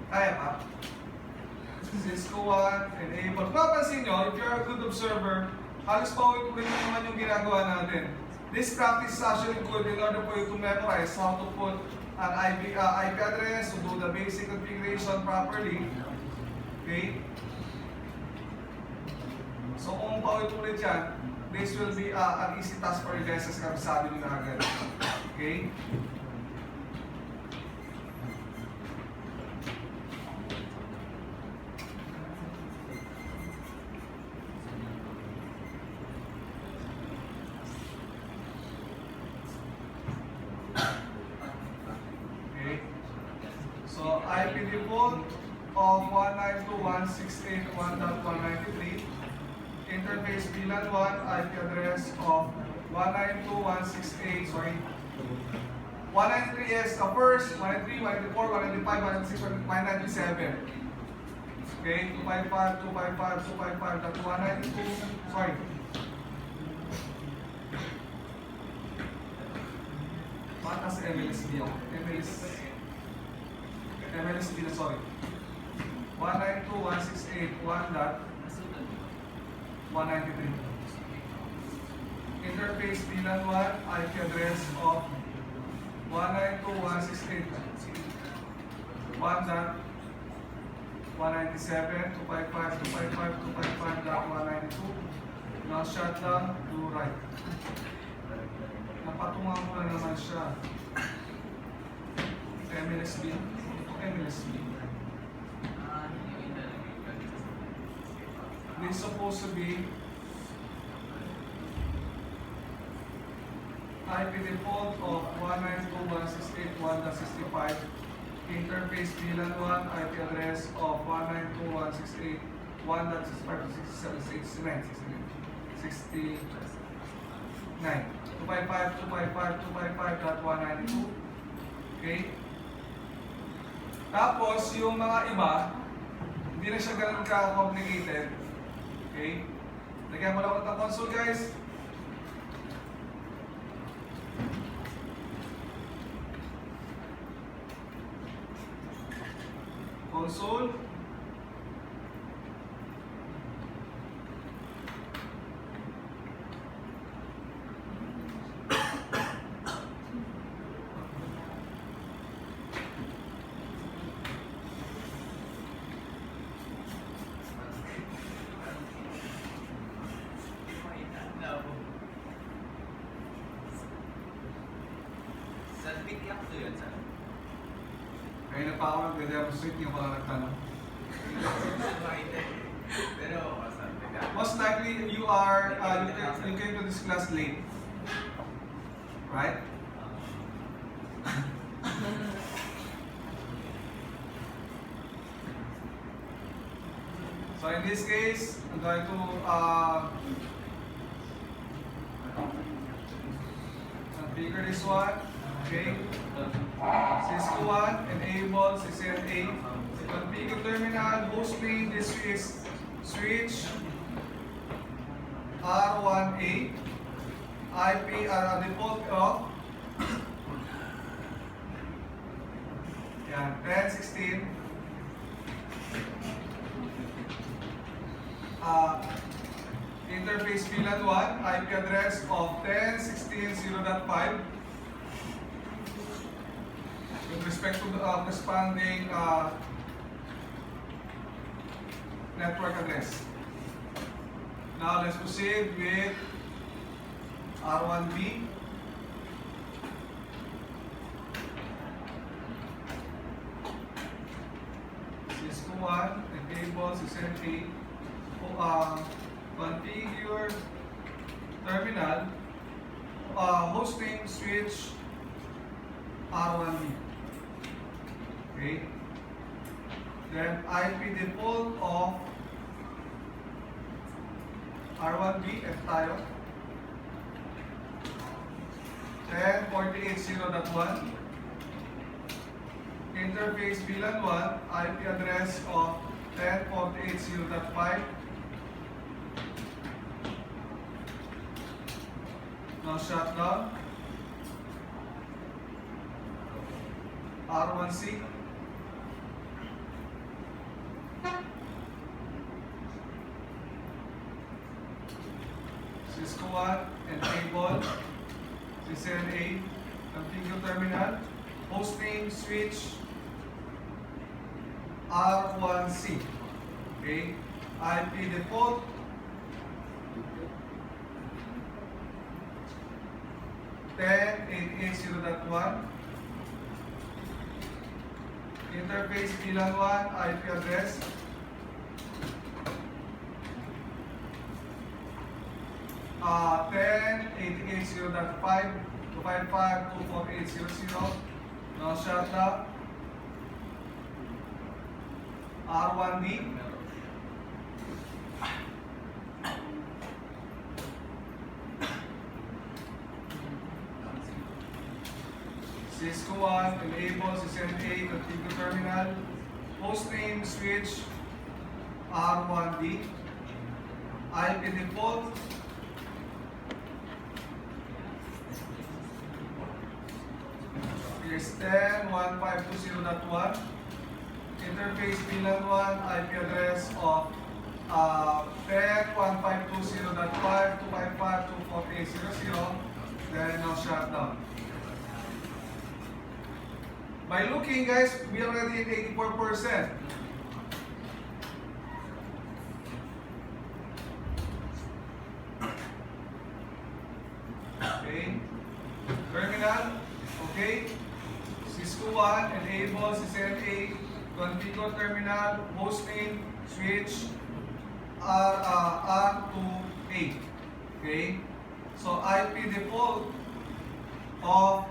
Kaya pa? Cisco 1, enable. Papansin nyo, if you're a good observer, halos paulit-ulit na naman yung ginagawa natin. This practice is actually good in order for you to memorize how to put an IP address, to do the basic configuration properly. Okay? So kung paulit-ulit yan, this will be an easy task for you guys as kabisado nyo na agad. Okay? Okay? So IP default of 192.168.1.193. Interface VLAN 1 IP address of 192.168, sorry. 193 is the first, 193, 194, 195, 196, 197. Okay, 255, 255, 255, that's 192, sorry. MLSB ako. MLSB na, sorry. 192.168.1.193. Interface VLAN 1, IP address of 192.168.1.197.255.255.255.192. Now shutdown to right. Napatungan ko na naman siya. MLSB. MLSB. This is supposed to be IP default of 192.168.1.65. Interface VLAN 1, IP address of 192.168.1.67.69. 255.255.255.192. Okay? Tapos, yung mga iba, hindi na siya ganun ka-complicated. Okay? Lagyan mo lang ulit ang console, guys. Console. Kaya na pa ako nag-demonstrate yung mga nagtanong. Most likely, you came to this class late. Right? So in this case, I'm going to configure this one. Okay. Cisco 1, enable CCNA. Configure terminal, host name, this is switch R1A. IP default of yan, 1016. Interface VLAN 1, IP address of 10.16.0.5. With respect to the corresponding network address. Now let's proceed with R1B. Cisco 1, enable CCNA. Configure terminal, hosting switch R1B. Okay. Then IP default of R1B F tayo. 10.48.0.1. Interface VLAN 1, IP address of 10.48.0.5. Now shutdown. R1C. Cisco 1, enable CCNA, configure terminal, hostname switch R1C. Okay, IP default 10.88.0.1. Interface VLAN 1, IP address 10.88.0.5 to 55.248.00. Now shutdown. R1D. Cisco 1, enable CCNA, configure terminal, hostname switch R1D, IP default 10.88.0.1. is 10.152.0.1. Interface VLAN 1, IP address of 10.152.0.5, 255.248.00. Then now shut down. By looking, guys, we are already at 84%. Okay. Terminal. Okay. Cisco 1 enable CCNA. Configure terminal. Hostname. Switch. R2A. Okay. So IP default of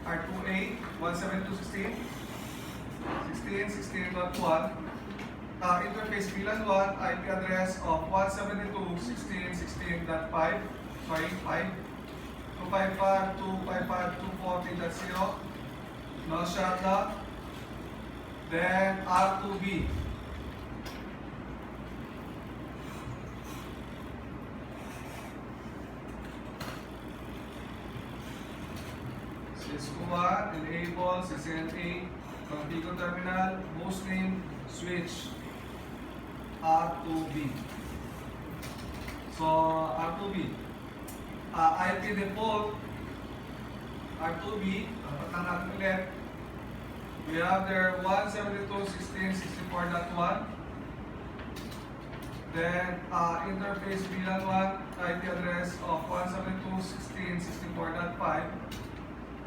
R2A 172.16.16.1. Interface VLAN 1 IP address of 172.16.16.5. Sorry, 5. 255.255.240.0. No shutdown. Then R2B. Cisco 1 enable CCNA. Configure terminal. Hostname. Switch. R2B. So R2B. IP default R2B. Dapat natin ulit. We have there 172.16.64.1. Then interface VLAN 1 IP address of 172.16.64.5.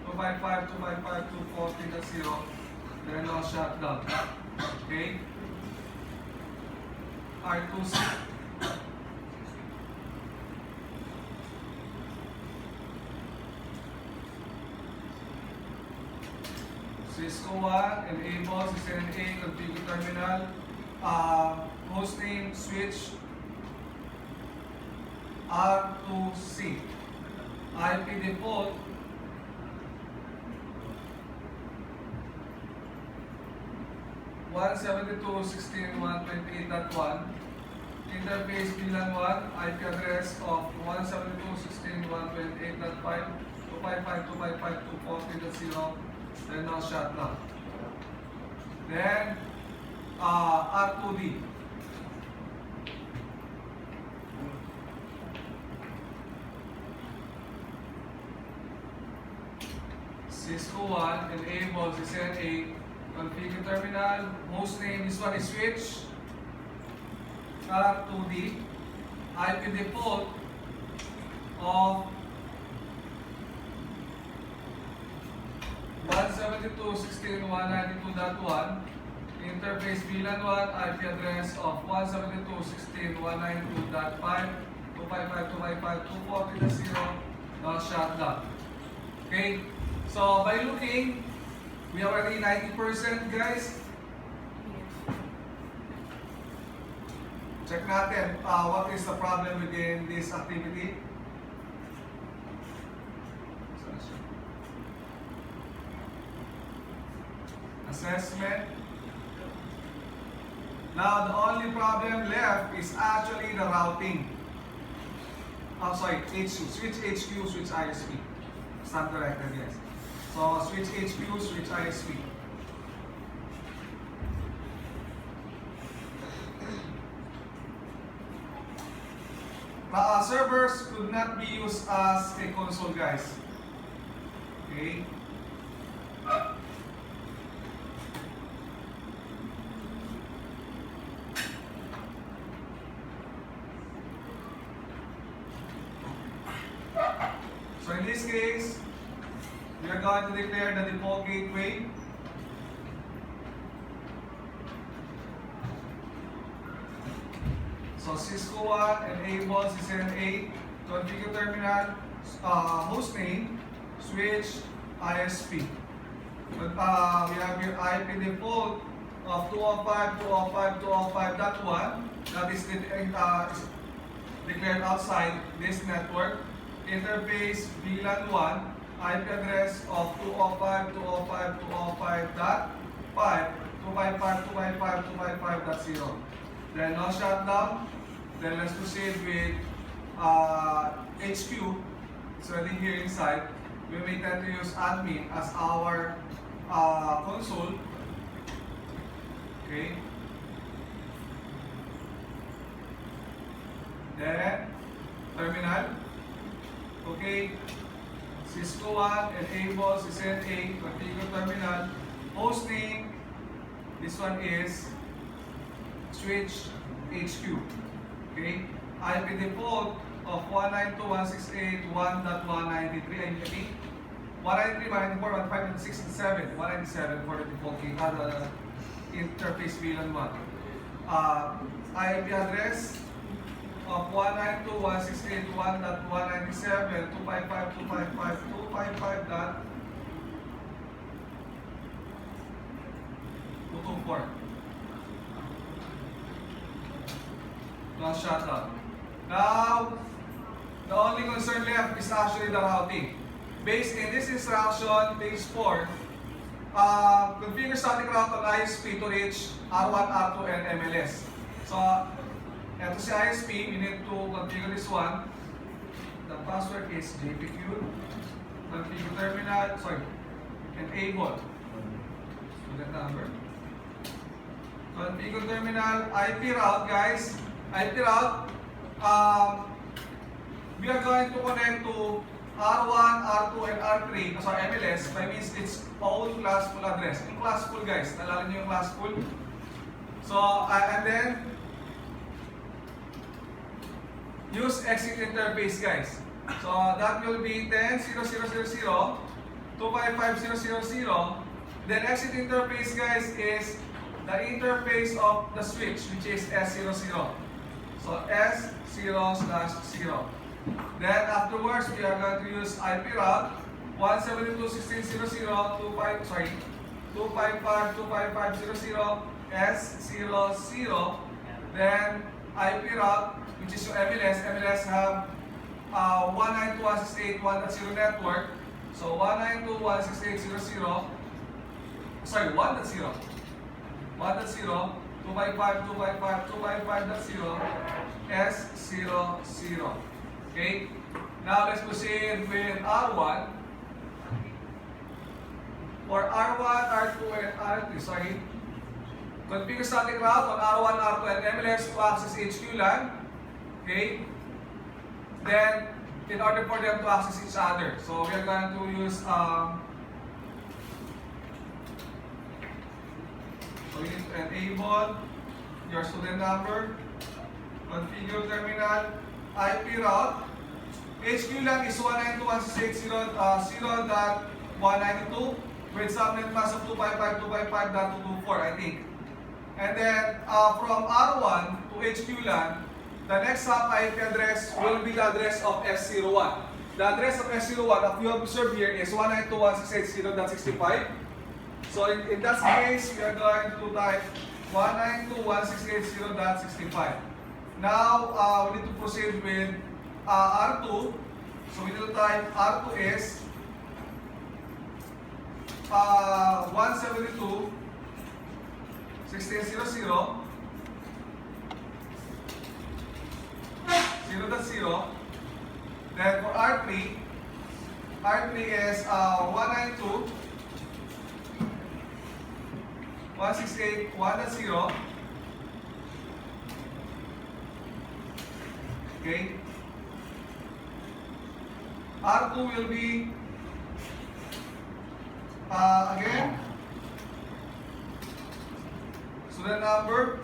255.255.240.0. Then now shutdown. Okay. R2C. Cisco 1 enable CCNA configure terminal. Hostname switch R2C. IP default 172.16.128.1. Interface VLAN 1 IP address of 172.16.128.5 255.255.240.0. Then now shutdown. Then R2D. Cisco 1 enable CCNA configure terminal. Hostname, this one is switch. R2D. IP default of 172.16.192.1. Interface VLAN 1 IP address of 172.16.192.5 255.255.240.0. Now shutdown. Okay, so by looking, we are already 90%, guys. Check natin what is the problem within this activity. Assessment. Now the only problem left is actually the routing. Oh, sorry, HQ, switch HQ, switch ISP. Stand corrected, yes. So switch HQ, switch ISP. Servers could not be used as a console, guys. Okay. So in this case, we are going to declare the default gateway. So Cisco 1 enable CCNA configure terminal, hostname, switch, ISP. But we have your IP default of 205.205.205.1 that is declared outside this network. Interface VLAN 1 IP address of 205.205.205.5 255.255.255.0. Then now shutdown. Then let's proceed with HQ. It's already here inside. we may tend to use admin as our console. Okay. Then, terminal. Okay. Cisco 1, enable, SysNA, configure terminal. Host name, this one is switch HQ. Okay. IP default of 192.168.1.193, I think 193, 194, 195, 196, 197 for the default key, the interface VLAN 1. IP address of 192.168.1.197, 255.255.255.224. Now shutdown. Now, the only concern left is actually the routing. Based in this instruction, page 4, configure static route on ISP to reach R1, R2, and MLS. So, ito si ISP, we need to configure this one. The password is JPHM. Configure terminal, enable. Student number. Configure terminal, IP route, guys. IP route, we are going to connect to R1, R2, and R3, MLS, by means its own classful address. Yung classful, guys, nalala niyo yung classful? So, and then, use exit interface, guys. So, that will be 10.0.0.0, 255.0.0.0. Then, exit interface, guys, is the interface of the switch, which is S00. So S0/0. Then afterwards, we are going to use IP route 255.255.255.255.0 S00. Then IP route, which is your MLS. MLS have 192.168.1.0 network. So 192.168.0.0. 1.0. 1.0. 255.255.255.0 S00. Okay? Now let's proceed with R1. For R1, R2, and R3, configure static route on R1, R2, and MLS to access HQ LAN. Okay? Then, in order for them to access each other. So we are going to use so we need to enable your student number, configure terminal, IP route. HQ LAN is 192.168.0.192 with subnet mask of 255.255.224, I think. And then from R1 to HQ LAN, the next sub IP address will be the address of S01. The address of S01 that you observe here is 192.168.0.65. So in that case, we are going to type 192.168.0.65. Now, we need to proceed with R2. So we need to type R2 is 172.16.0.0 0.0. Then for R3 is 192.168.1.0. Okay. R2 will be again student number,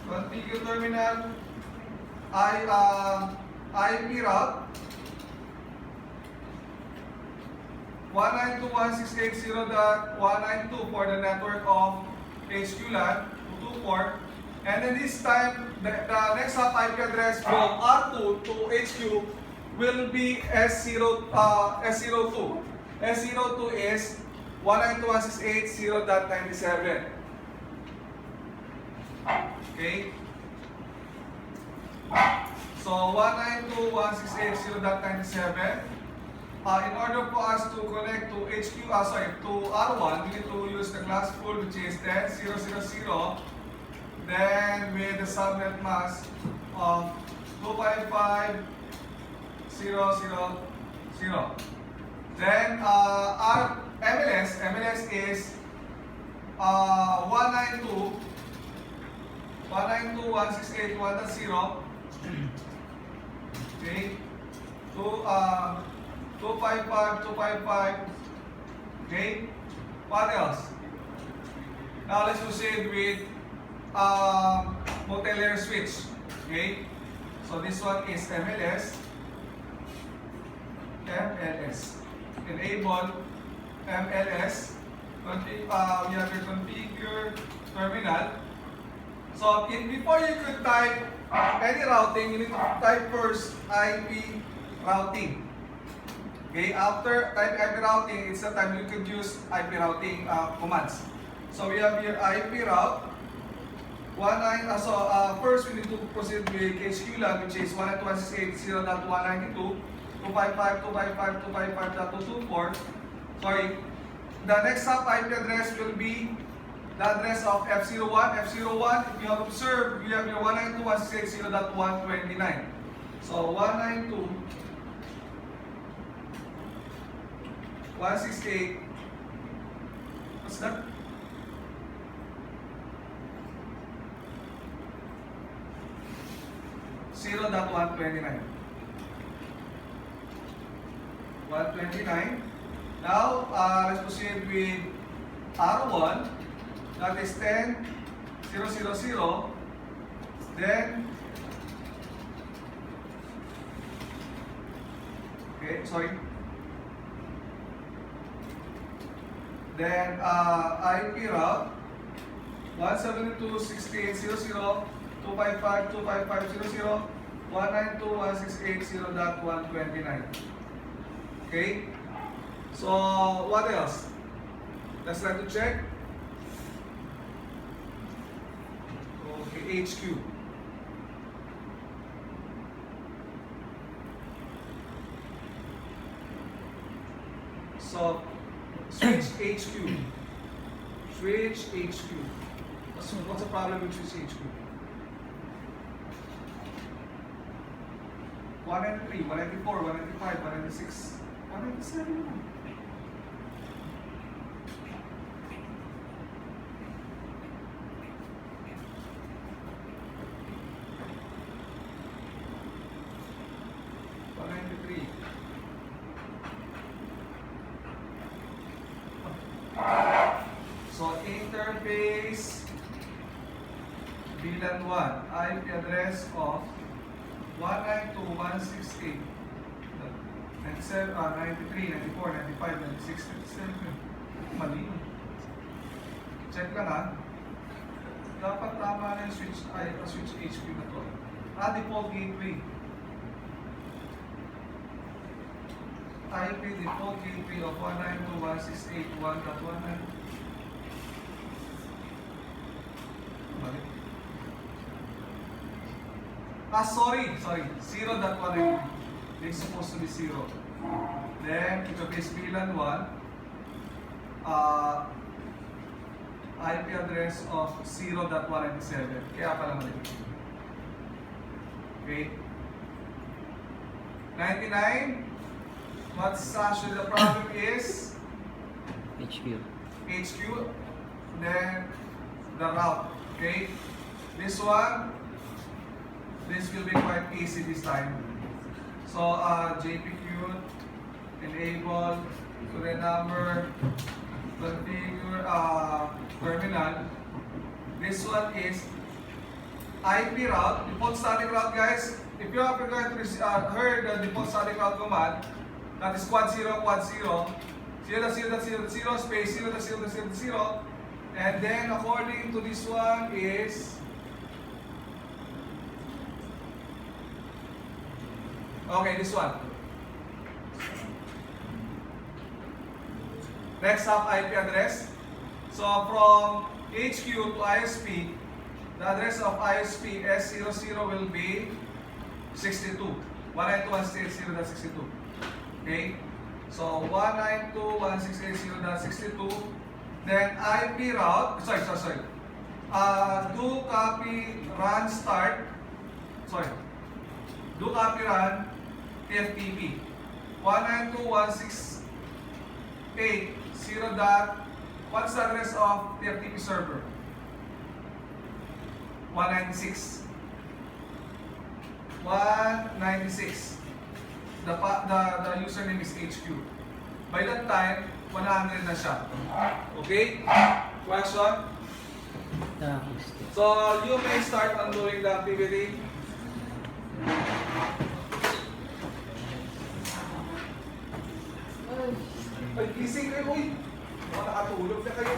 configure terminal, IP route 192.168.0.192 for the network of HQ LAN 224. And then this time, the next hop IP address from R2 to HQ will be S02. S02 is 192.168.0.97. Okay? So 192.168.0.97. In order for us to connect to to R1, we need to use the class pool, which is 10.0.0.0. Then with the subnet mask of 255.0.0.0. 0. Then our MLS is 192.168.1.0. Okay. 255. Okay. What else? Now let's proceed with multi-layer switch. Okay. So this one is MLS. Enable MLS. We have your configure terminal. So before you could type any routing, you need to type first IP routing. Okay, after type IP routing, it's the time you could use IP routing commands. So we have your IP route. First we need to proceed with HQLAN, which is 192.168.0.192, 255.255.255.224. Sorry. The next sub IP address will be the address of F01. F01, if you have observed, we have your 192.168.0.129. So 192.168. What's that? .129. 129. Now, let's proceed with R1. That is 10.0.0.0. Then, okay, sorry. Then, IP route 172.68.0.0. 255.255.0.0, 192.168.0.129. Okay? So, what else? Let's try to check. Okay, HQ. So, switch HQ. Switch HQ. What's the problem with switch HQ? 193, 194, 195, 196, 197. So interface VLAN 1, IP address of 192.168, 97, 93, 94, 95, 96, 97. Mali. Check lang ha. Dapat tama na yung switch HP na to. Default gateway. IP default gateway of 192.168.1.19. Mali. Sorry. 0.193. It's supposed to be 0. Then, interface VLAN 1. IP address of 0.197. Kaya pala mali. Okay. 99. What's actually the problem is? HQ. Then, the route. Okay. This one. This will be quite easy this time. So, JPQ, enable, to the number, configure terminal. This one is IP route, default static route, guys. If you have heard the default static route command, that is quad 0, 0, space 0, and then according to this one is okay, this one. Next up, IP address. So from HQ to ISP, the address of ISP S00 will be 62. 192.168.0.62. Okay? So 192.168.0.62. Then IP route, sorry. Do copy run start. Do copy run TFTP. 192.168.0 dot. What's the address of the FTP server? 196. 196. The username is HQ. By that time, 100 na siya. Okay? Question? So, you may start on doing the activity. Ay, gising kayo, uy! Mga nakatulog na kayo.